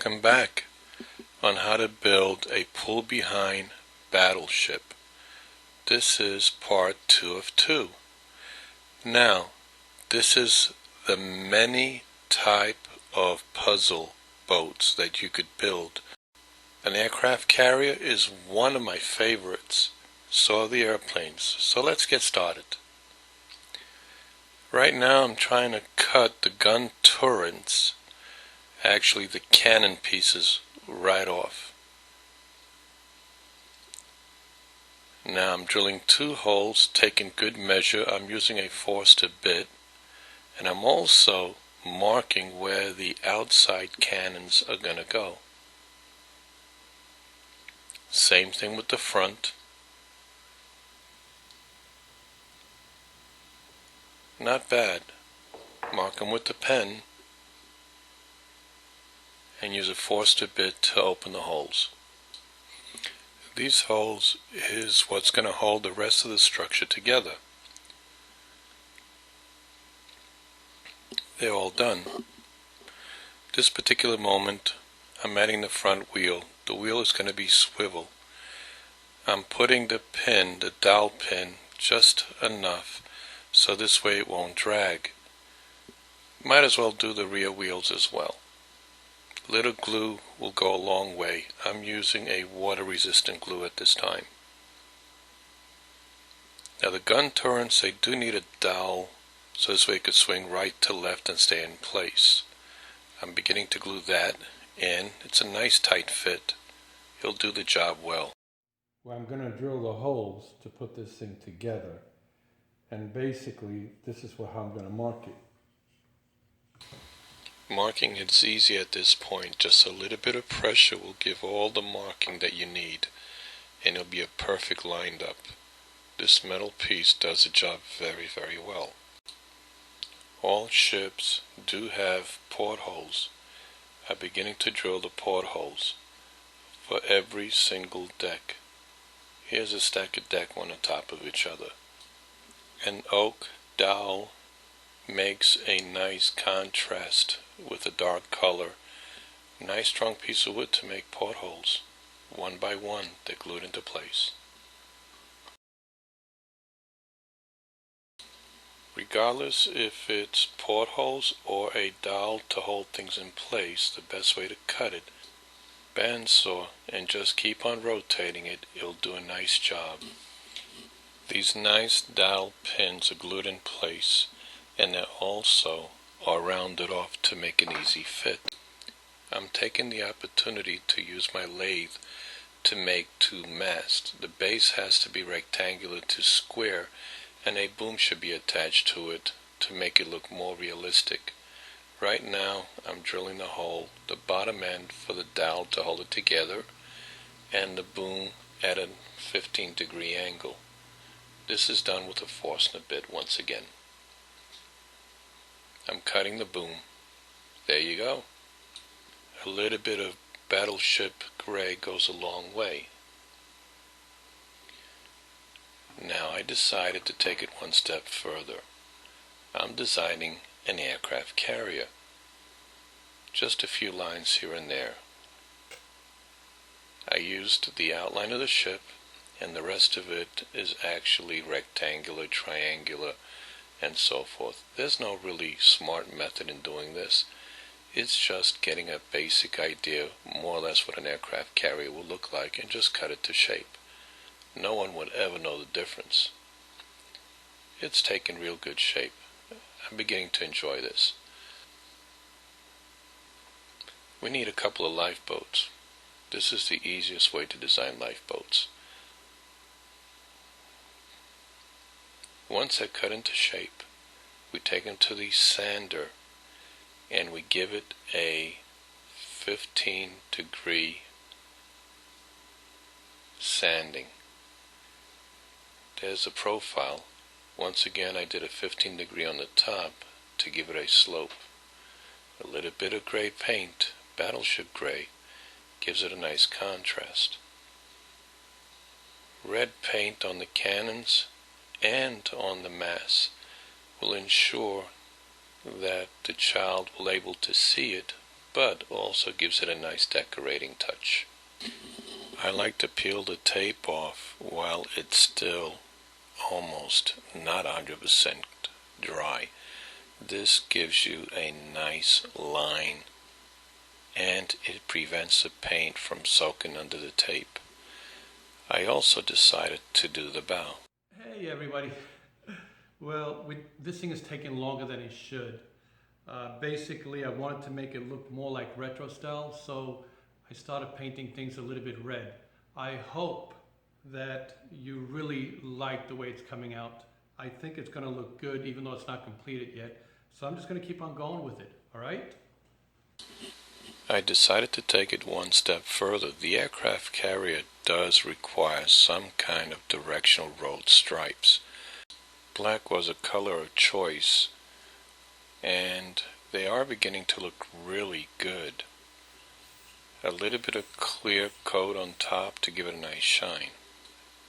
Welcome back on how to build a pull-behind battleship. This is part 2 of 2. Now, this is the many type of puzzle boats that you could build. An aircraft carrier is one of my favorites. So are the airplanes. So let's get started. Right now I'm trying to cut the gun turrets, actually the cannon pieces, right off. Now I'm drilling 2 holes, taking good measure. I'm using a Forster bit, and I'm also marking where the outside cannons are going to go. Same thing with the front. Not bad. Mark them with the pen and use a Forster bit to open the holes. These holes is what's going to hold the rest of the structure together. They're all done. This particular moment, I'm adding the front wheel. The wheel is going to be swivel. I'm putting the pin, the dowel pin, just enough so this way it won't drag. Might as well do the rear wheels as well. Little glue will go a long way. I'm using a water-resistant glue at this time. Now the gun turrets, they do need a dowel so this way it could swing right to left and stay in place. I'm beginning to glue that in. It's a nice tight fit. It'll do the job well. Well, I'm going to drill the holes to put this thing together. And basically, this is how I'm going to mark it. Marking it's easy at this point. Just a little bit of pressure will give all the marking that you need, and it'll be a perfect lined up. This metal piece does the job very, very well. All ships do have portholes. I'm beginning to drill the portholes for every single deck. Here's a stack of deck one on top of each other. An oak dowel makes a nice contrast with a dark color. Nice strong piece of wood to make portholes. One by one, they're glued into place. Regardless if it's portholes or a dowel to hold things in place, the best way to cut it, bandsaw, and just keep on rotating it, it'll do a nice job. These nice dowel pins are glued in place, and they also are rounded off to make an easy fit. I'm taking the opportunity to use my lathe to make 2 masts. The base has to be rectangular to square, and a boom should be attached to it to make it look more realistic. Right now I'm drilling the hole, the bottom end for the dowel to hold it together, and the boom at a 15-degree angle. This is done with a Forstner bit once again. I'm cutting the boom. There you go. A little bit of Battleship gray goes a long way. Now I decided to take it one step further. I'm designing an aircraft carrier. Just a few lines here and there. I used the outline of the ship, and the rest of it is actually rectangular, triangular, and so forth. There's no really smart method in doing this. It's just getting a basic idea, more or less what an aircraft carrier will look like, and just cut it to shape. No one would ever know the difference. It's taken real good shape. I'm beginning to enjoy this. We need a couple of lifeboats. This is the easiest way to design lifeboats. Once they're cut into shape, we take them to the sander and we give it a 15-degree sanding. There's a profile. Once again, I did a 15-degree on the top to give it a slope. A little bit of gray paint, Battleship gray, gives it a nice contrast. Red paint on the cannons and on the mass will ensure that the child will be able to see it but also gives it a nice decorating touch. I like to peel the tape off while it's still almost not 100% dry. This gives you a nice line and it prevents the paint from soaking under the tape. I also decided to do the bow. Hey everybody. Well, this thing is taking longer than it should. Basically, I wanted to make it look more like retro style, so I started painting things a little bit red. I hope that you really like the way it's coming out. I think it's going to look good even though it's not completed yet. So I'm just going to keep on going with it, all right? I decided to take it one step further. The aircraft carrier does require some kind of directional road stripes. Black was a color of choice, and they are beginning to look really good. A little bit of clear coat on top to give it a nice shine.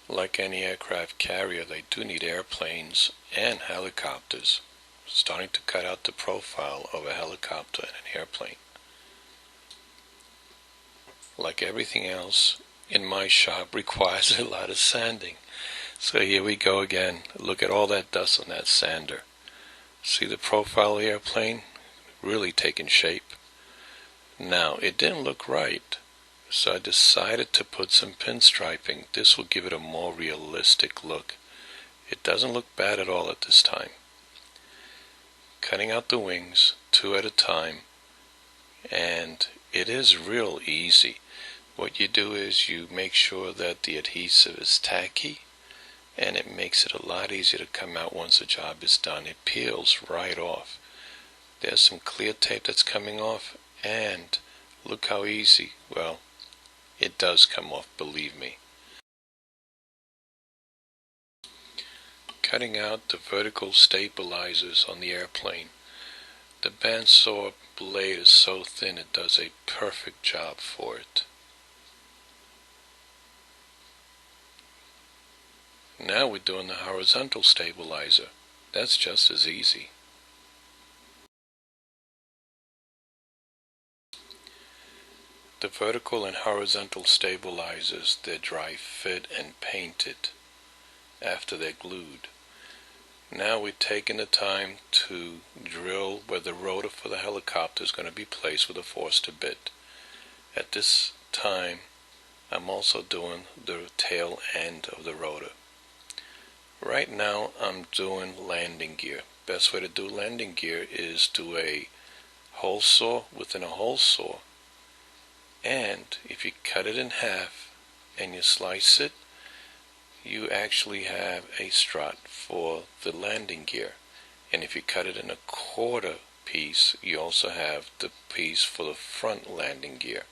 Like any aircraft carrier, they do need airplanes and helicopters. Starting to cut out the profile of a helicopter and an airplane. Like everything else in my shop, requires a lot of sanding. So here we go again. Look at all that dust on that sander. See the profile of the airplane? Really taking shape. Now, it didn't look right, so I decided to put some pinstriping. This will give it a more realistic look. It doesn't look bad at all at this time. Cutting out the wings, 2 at a time, and it is real easy. What you do is you make sure that the adhesive is tacky, and it makes it a lot easier to come out once the job is done. It peels right off. There's some clear tape that's coming off, and look how easy. Well, it does come off, believe me. Cutting out the vertical stabilizers on the airplane. The bandsaw blade is so thin it does a perfect job for it. Now we're doing the horizontal stabilizer. That's just as easy. The vertical and horizontal stabilizers, they're dry fit and painted after they're glued. Now we're taking the time to drill where the rotor for the helicopter is going to be placed with a Forster bit. At this time, I'm also doing the tail end of the rotor. Right now I'm doing landing gear. Best way to do landing gear is do a hole saw within a hole saw, and if you cut it in half and you slice it, you actually have a strut for the landing gear. And if you cut it in a quarter piece, you also have the piece for the front landing gear.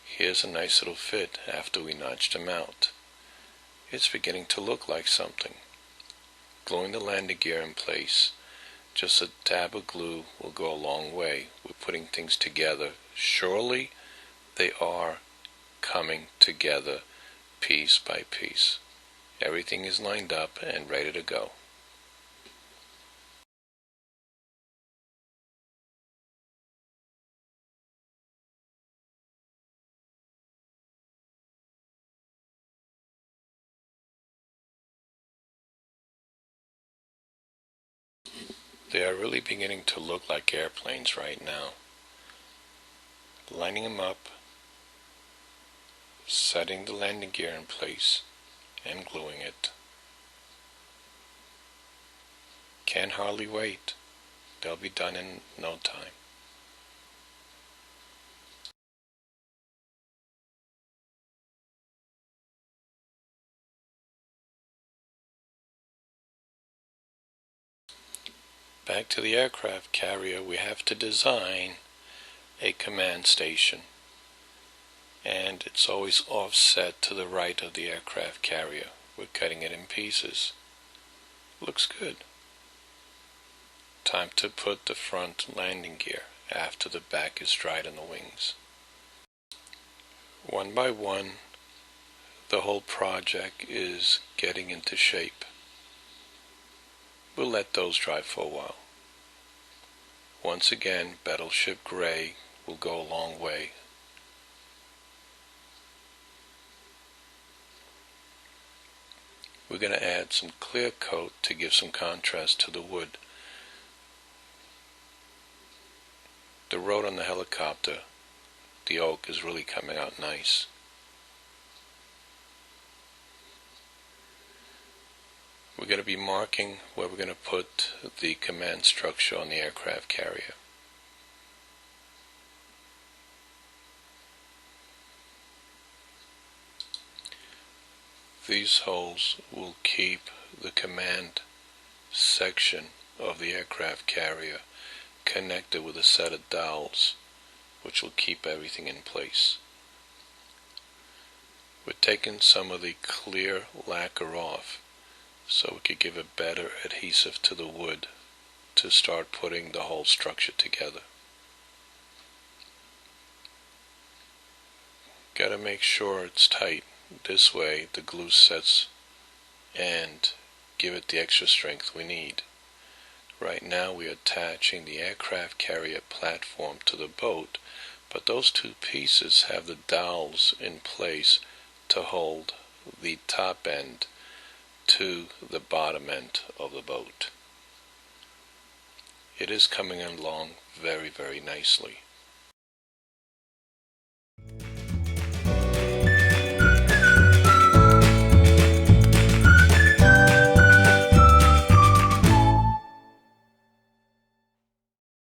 Here's a nice little fit after we notched them out. It's beginning to look like something. Gluing the landing gear in place, just a dab of glue will go a long way with putting things together. Surely they are coming together piece by piece. Everything is lined up and ready to go. They are really beginning to look like airplanes right now. Lining them up, setting the landing gear in place, and gluing it. Can't hardly wait. They'll be done in no time. Back to the aircraft carrier, we have to design a command station. And it's always offset to the right of the aircraft carrier. We're cutting it in pieces. Looks good. Time to put the front landing gear after the back is dried on the wings. One by one, the whole project is getting into shape. We'll let those dry for a while. Once again, Battleship Gray will go a long way. We're going to add some clear coat to give some contrast to the wood. The road on the helicopter, the oak, is really coming out nice. We're going to be marking where we're going to put the command structure on the aircraft carrier. These holes will keep the command section of the aircraft carrier connected with a set of dowels, which will keep everything in place. We're taking some of the clear lacquer off so we could give a better adhesive to the wood to start putting the whole structure together. Got to make sure it's tight. This way the glue sets and give it the extra strength we need. Right now we are attaching the aircraft carrier platform to the boat, but those two pieces have the dowels in place to hold the top end to the bottom end of the boat. It is coming along very, very nicely.